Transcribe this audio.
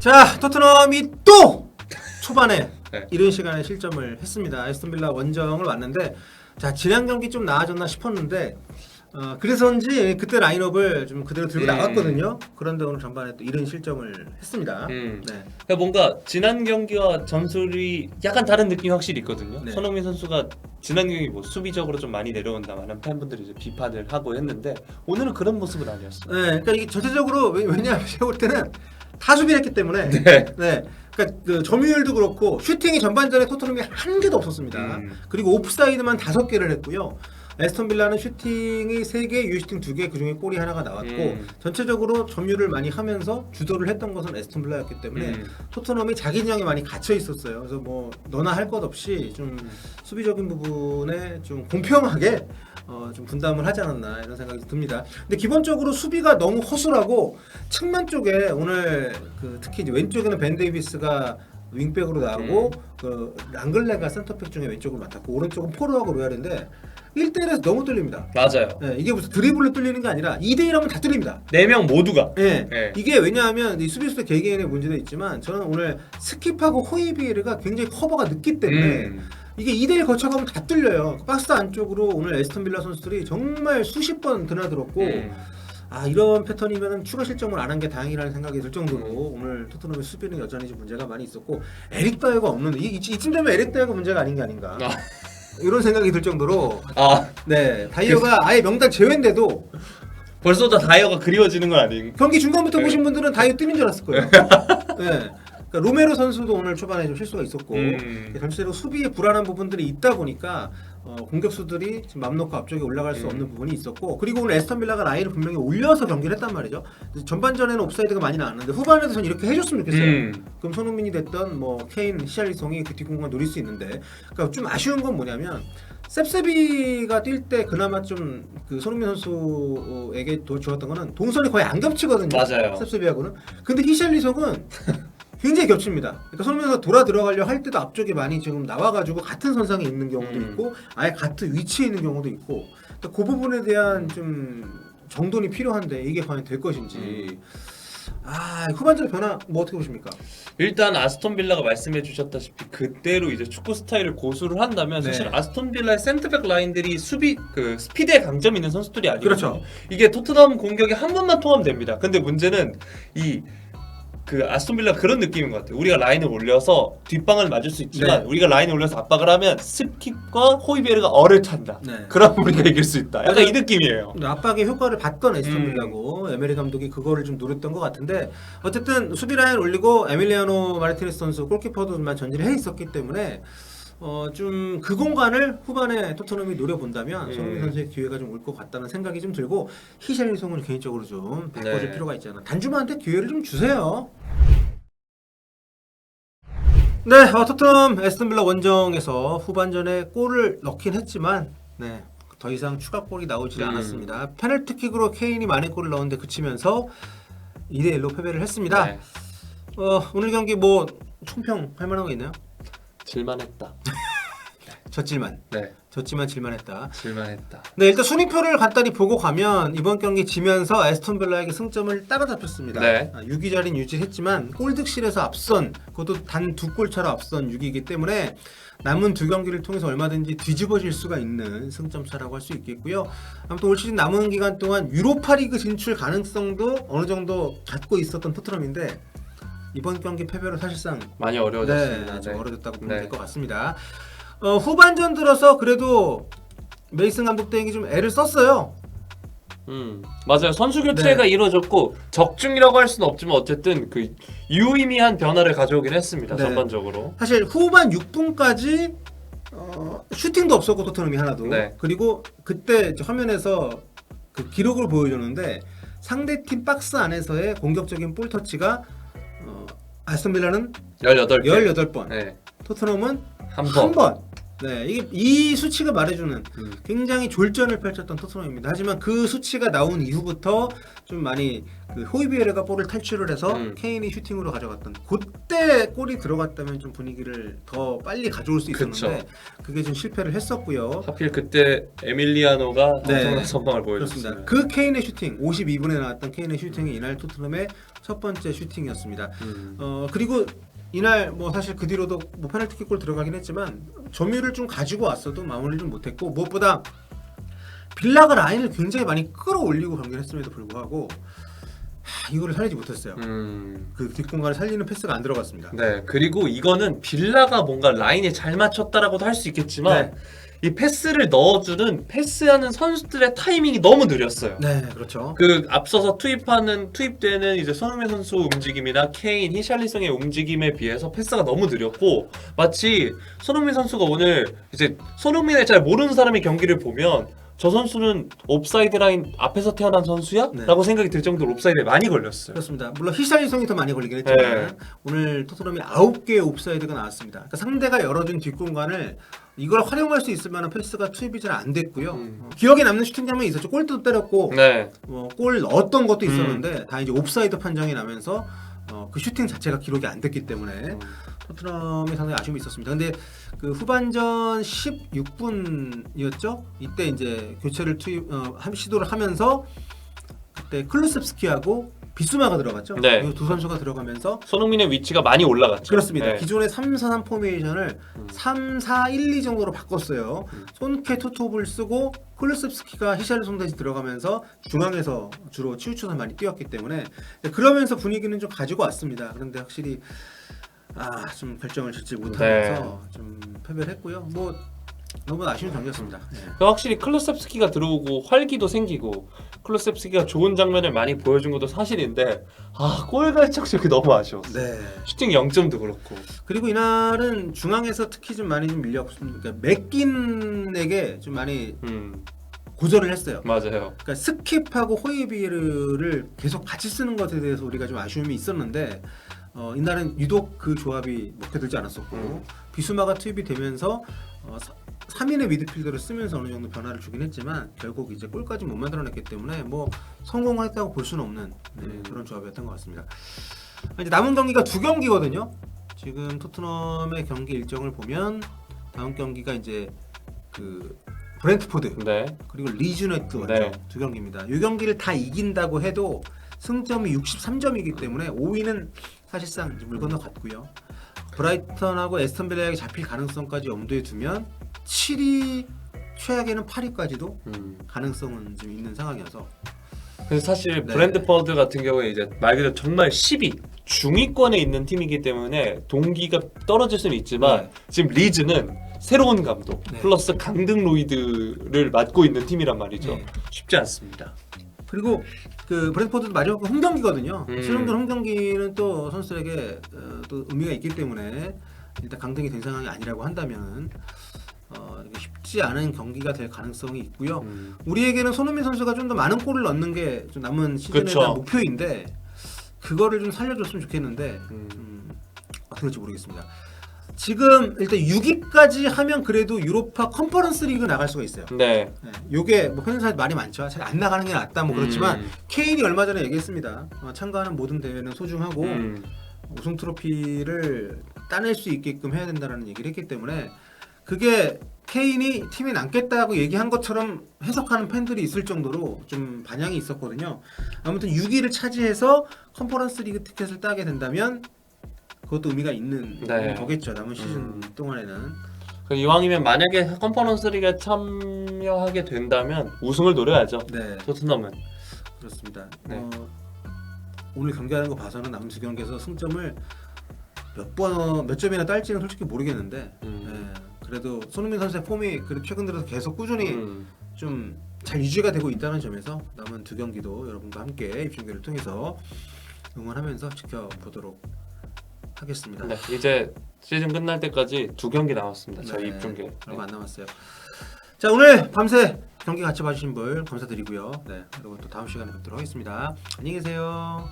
자, 토트넘이 또 초반에 네. 이른 시간에 실점을 했습니다. 에스턴 빌라 원정을 왔는데, 자, 지난 경기 좀 나아졌나 싶었는데, 그래서인지 그때 라인업을 좀 그대로 들고 나갔거든요. 그런데 오늘 전반에 또 이른 실점을 했습니다. 네. 그러니까 뭔가 지난 경기와 전술이 약간 다른 느낌이 확실히 있거든요. 네. 손흥민 선수가 지난 경기 뭐 수비적으로 좀 많이 내려온다 많은 팬분들이 이제 비판을 하고 했는데 오늘은 그런 모습은 아니었어요. 네, 그러니까 이게 전체적으로 왜냐하면 제가 볼 때는 다 수비를 했기 때문에 네. 그러니까 그 점유율도 그렇고 슈팅이 전반전에 토트넘이 한 개도 없었습니다. 그리고 오프사이드만 5개를 했고요. 에스턴 빌라는 슈팅이 3개, 유슈팅 2개, 그중에 골이 하나가 나왔고 전체적으로 점유를 많이 하면서 주도를 했던 것은 에스턴 빌라였기 때문에 토트넘이 자기 진영에 많이 갇혀 있었어요. 그래서 뭐 너나 할 것 없이 좀 수비적인 부분에 좀 공평하게 좀 분담을 하지 않았나 이런 생각이 듭니다. 근데 기본적으로 수비가 너무 허술하고 측면 쪽에 오늘 특히 이제 왼쪽에는 벤 데이비스가 윙백으로 나오고 그 랑글레가 센터백 중에 왼쪽으로 맡았고 오른쪽은 포르하고 로얄인데 1대1에서 너무 뚫립니다. 맞아요. 네, 이게 무슨 드리블로 뚫리는 게 아니라 2대1하면 다 뚫립니다. 4명 모두가. 네. 네. 이게 왜냐하면 이 수비수의 개개인의 문제도 있지만 저는 오늘 스킵하고 호이비에르가 굉장히 커버가 늦기 때문에 이게 2대1 거쳐가면 다 뚫려요. 박스 안쪽으로 오늘 에스턴 빌라 선수들이 정말 수십 번 드나들었고 이런 패턴이면 추가 실점을 안 한 게 다행이라는 생각이 들 정도로 오늘 토트넘의 수비는 여전히 좀 문제가 많이 있었고 에릭 다이어가 없는 이쯤 되면 에릭 다이어가 문제가 아닌 게 아닌가 이런 생각이 들 정도로 네 다이어가 아예 명단 제외인데도 벌써 다 다이어가 그리워지는 건 아닌. 경기 중간부터 보신 분들은 다이어 뛰는 줄 알았을 거예요. 네. 그러니까 로메로 선수도 오늘 초반에 좀 실수가 있었고 전체적으로 수비에 불안한 부분들이 있다 보니까 공격수들이 지금 맘 놓고 앞쪽에 올라갈 수 없는 부분이 있었고 그리고 오늘 에스턴 빌라가 라인을 분명히 올려서 경기를 했단 말이죠. 전반전에는 옵사이드가 많이 나왔는데 후반에도 전 이렇게 해줬으면 좋겠어요. 그럼 손흥민이 됐던 뭐 케인, 히샬리송이 그 뒷공간 노릴 수 있는데 그러니까 좀 아쉬운 건 뭐냐면 셉세비가 뛸 때 그나마 좀 그 손흥민 선수에게 좋았던 거는 동선이 거의 안 겹치거든요. 맞아요. 셉세비하고는. 근데 히샬리송은 굉장히 겹칩니다. 그러니까 손흥민 선수가 돌아 들어가려 할 때도 앞쪽에 많이 지금 나와가지고 같은 선상에 있는 경우도 있고 아예 같은 위치에 있는 경우도 있고 그러니까 그 부분에 대한 좀 정돈이 필요한데 이게 과연 될 것인지 후반전 변화 뭐 어떻게 보십니까? 일단 아스톤 빌라가 말씀해 주셨다시피 그대로 이제 축구 스타일을 고수를 한다면 사실 아스톤 빌라의 센터백 라인들이 수비 그 스피드에 강점이 있는 선수들이 아니거든요. 그렇죠. 이게 토트넘 공격에 한 번만 통하면 됩니다. 근데 문제는 그 아스톤 빌라 그런 느낌인 것 같아요. 우리가 라인을 올려서 뒷방을 맞을 수 있지만 우리가 라인을 올려서 압박을 하면 스킵과 호이베르가 얼을 찬다. 그럼 우리가 이길 수 있다. 약간 이 느낌이에요. 압박의 효과를 봤던 에스턴 빌라고 에메리 감독이 그거를 좀 노렸던 것 같은데 어쨌든 수비 라인 올리고 에밀리아노 마르티네스 선수 골키퍼도만 전진을 해 있었기 때문에 좀 그 공간을 후반에 토트넘이 노려본다면 손흥민 선수의 기회가 좀 올 것 같다는 생각이 좀 들고 히샬리송은 개인적으로 좀 바꿔줄 필요가 있지 않나. 단주마한테 기회를 좀 주세요. 네, 토트넘 에스턴 빌라 원정에서 후반전에 골을 넣긴 했지만 더 이상 추가골이 나오지 않았습니다. 페널티킥으로 케인이 만회골을 넣었는데 그치면서 2대1로 패배를 했습니다. 오늘 경기 뭐 총평 할 만한 거 있나요? 질만했다. 졌지만 졌지만 질만했다. 네, 일단 순위표를 간단히 보고 가면 이번 경기 지면서 에스턴 빌라에게 승점을 따라잡혔습니다. 6위 자리는 유지했지만 골득실에서 앞선 그것도 단 2골 차로 앞선 6위이기 때문에 남은 2경기를 통해서 얼마든지 뒤집어질 수가 있는 승점 차라고 할 수 있겠고요. 아무튼 올 시즌 남은 기간 동안 유로파리그 진출 가능성도 어느 정도 갖고 있었던 토트넘인데 이번 경기 패배로 사실상 많이 어려워졌습니다. 좀 어려졌다고 보면 될 것 같습니다. 후반전 들어서 그래도 메이슨 감독 대행이 좀 애를 썼어요. 맞아요. 선수 교체가 이루어졌고 적중이라고 할 수는 없지만 어쨌든 그 유의미한 변화를 가져오긴 했습니다. 전반적으로. 사실 후반 6분까지 슈팅도 없었고 토트넘이 하나도. 그리고 그때 화면에서 그 기록을 보여줬는데 상대팀 박스 안에서의 공격적인 볼 터치가 아스톤 빌라는 18번. 토트넘은 한 번. 네, 이게 이 수치가 말해주는 굉장히 졸전을 펼쳤던 토트넘입니다. 하지만 그 수치가 나온 이후부터 좀 많이 그 호이비에르가 볼을 탈출을 해서 케인이 슈팅으로 가져갔던 그때 골이 들어갔다면 좀 분위기를 더 빨리 가져올 수 있었는데 그쵸. 그게 좀 실패를 했었고요. 하필 그때 에밀리아노가 네. 엄청난 선방을 그렇습니다. 보여줬습니다. 그 케인의 슈팅 52분에 나왔던 케인의 슈팅이 이날 토트넘의 첫 번째 슈팅이었습니다. 그리고 이날 뭐 사실 그 뒤로도 뭐 페널티킥 골 들어가긴 했지만 점유율을 좀 가지고 왔어도 마무리를 좀 못했고 무엇보다 빌라가 라인을 굉장히 많이 끌어올리고 경기를 했음에도 불구하고 이거를 살리지 못했어요. 그 뒷공간을 살리는 패스가 안 들어갔습니다. 네, 그리고 이거는 빌라가 뭔가 라인에 잘 맞췄다라고도 할 수 있겠지만 네. 이 패스를 넣어주는 패스하는 선수들의 타이밍이 너무 느렸어요. 네, 그렇죠. 그 앞서서 투입되는 이제 손흥민 선수 움직임이나 케인, 히샬리송의 움직임에 비해서 패스가 너무 느렸고 마치 손흥민 선수가 오늘 이제 손흥민을 잘 모르는 사람이 경기를 보면 저 선수는 옵사이드 라인 앞에서 태어난 선수야? 네. 라고 생각이 들 정도로 옵사이드에 많이 걸렸어요. 그렇습니다. 물론 히샬리송이 더 많이 걸리긴 했지만 네. 오늘 토트넘이 9개의 옵사이드가 나왔습니다. 그러니까 상대가 열어준 뒷공간을 이걸 활용할 수 있을 만한 패스가 투입이 잘 안 됐고요. 기억에 남는 슈팅 장면이 있었죠. 골도 때렸고 네. 골 넣었던 것도 있었는데 다 이제 옵사이드 판정이 나면서 그 슈팅 자체가 기록이 안 됐기 때문에 토트넘이 상당히 아쉬움이 있었습니다. 근데 그 후반전 16분이었죠. 이때 이제 교체를 시도를 하면서 그때 클루셉스키하고 비수마가 들어갔죠. 네. 이 두 선수가 들어가면서 손흥민의 위치가 많이 올라갔죠. 그렇습니다. 네. 기존의 3-4-3 포메이션을 3-4-1-2 정도로 바꿨어요. 손케 투톱을 쓰고 클루셉스키가 히샬리송 대신 들어가면서 중앙에서 주로 치우쳐서 많이 뛰었기 때문에 그러면서 분위기는 좀 가지고 왔습니다. 그런데 확실히 좀 결정을 짓지 못하면서 좀 패배를 했고요. 뭐 너무 아쉬운 경기였습니다. 네. 확실히 클루셉스키가 들어오고 활기도 생기고 클루셉스키가 좋은 장면을 많이 보여준 것도 사실인데 골 발착력이 너무 아쉬웠어요. 네. 슈팅 0점도 그렇고. 그리고 이날은 중앙에서 특히 좀 많이 좀 밀렸습니다. 그러니까 맥긴에게 좀 많이 고전을 했어요. 맞아요. 그러니까 스킵하고 호이비에르를 계속 같이 쓰는 것에 대해서 우리가 좀 아쉬움이 있었는데 이날은 유독 그 조합이 먹혀들지 않았었고 비수마가 투입이 되면서 3인의 미드필더를 쓰면서 어느 정도 변화를 주긴 했지만 결국 이제 골까지 못 만들어냈기 때문에 뭐 성공했다고 볼 수는 없는 그런 조합이었던 것 같습니다. 이제 남은 경기가 2경기거든요. 지금 토트넘의 경기 일정을 보면 다음 경기가 이제 그 브렌트포드 네. 그리고 리즈 유나이티드 네. 2경기입니다. 이 경기를 다 이긴다고 해도 승점이 63점이기 때문에 5위는 사실상 이제 물 건너갔고요. 브라이턴하고 에스턴 빌라에게 잡힐 가능성까지 염두에 두면 7위 최악에는 8위까지도 가능성은 좀 있는 상황이어서 그래서 사실 네. 브랜드퍼드 같은 경우에 이제 말 그대로 정말 10위 중위권에 있는 팀이기 때문에 동기가 떨어질 수는 있지만 지금 리즈는 새로운 감독 플러스 강등 로이드를 맡고 있는 팀이란 말이죠. 쉽지 않습니다. 그리고 그 브랜트포드도 마지막 홈경기거든요. 수령전 홈경기는 또 선수들에게 또 의미가 있기 때문에 일단 강등이 된 상황이 아니라고 한다면 이게 쉽지 않은 경기가 될 가능성이 있고요. 우리에게는 손흥민 선수가 좀 더 많은 골을 넣는 게 좀 남은 시즌에 대한 목표인데 그거를 좀 살려줬으면 좋겠는데 어떻게 될지 모르겠습니다. 지금 일단 6위까지 하면 그래도 유로파 컨퍼런스 리그 나갈 수가 있어요. 네. 요게 뭐 팬사에 말이 많죠. 잘 안 나가는 게 낫다 뭐 그렇지만 케인이 얼마 전에 얘기했습니다. 참가하는 모든 대회는 소중하고 우승 트로피를 따낼 수 있게끔 해야 된다라는 얘기를 했기 때문에 그게 케인이 팀에 남겠다고 얘기한 것처럼 해석하는 팬들이 있을 정도로 좀 반향이 있었거든요. 아무튼 6위를 차지해서 컨퍼런스 리그 티켓을 따게 된다면 그것도 의미가 있는 거겠죠. 남은 시즌 동안에는. 이왕이면 만약에 컨퍼런스 리그에 참여하게 된다면 우승을 노려야죠. 네. 토트넘은. 그렇습니다. 네. 오늘 경기하는 거 봐서는 남은 2경기에서 승점을 몇 점이나 딸지는 솔직히 모르겠는데 그래도 손흥민 선수의 폼이 그래도 최근 들어서 계속 꾸준히 좀 잘 유지가 되고 있다는 점에서 남은 2경기도 여러분과 함께 입중계를 통해서 응원하면서 지켜보도록 하겠습니다. 네, 이제 시즌 끝날 때까지 2경기 남았습니다. 저희 입중계. 얼마 안 남았어요. 자, 오늘 밤새 경기 같이 봐주신 분 감사드리고요. 네, 여러분 또 다음 시간에 뵙도록 하겠습니다. 안녕히 계세요.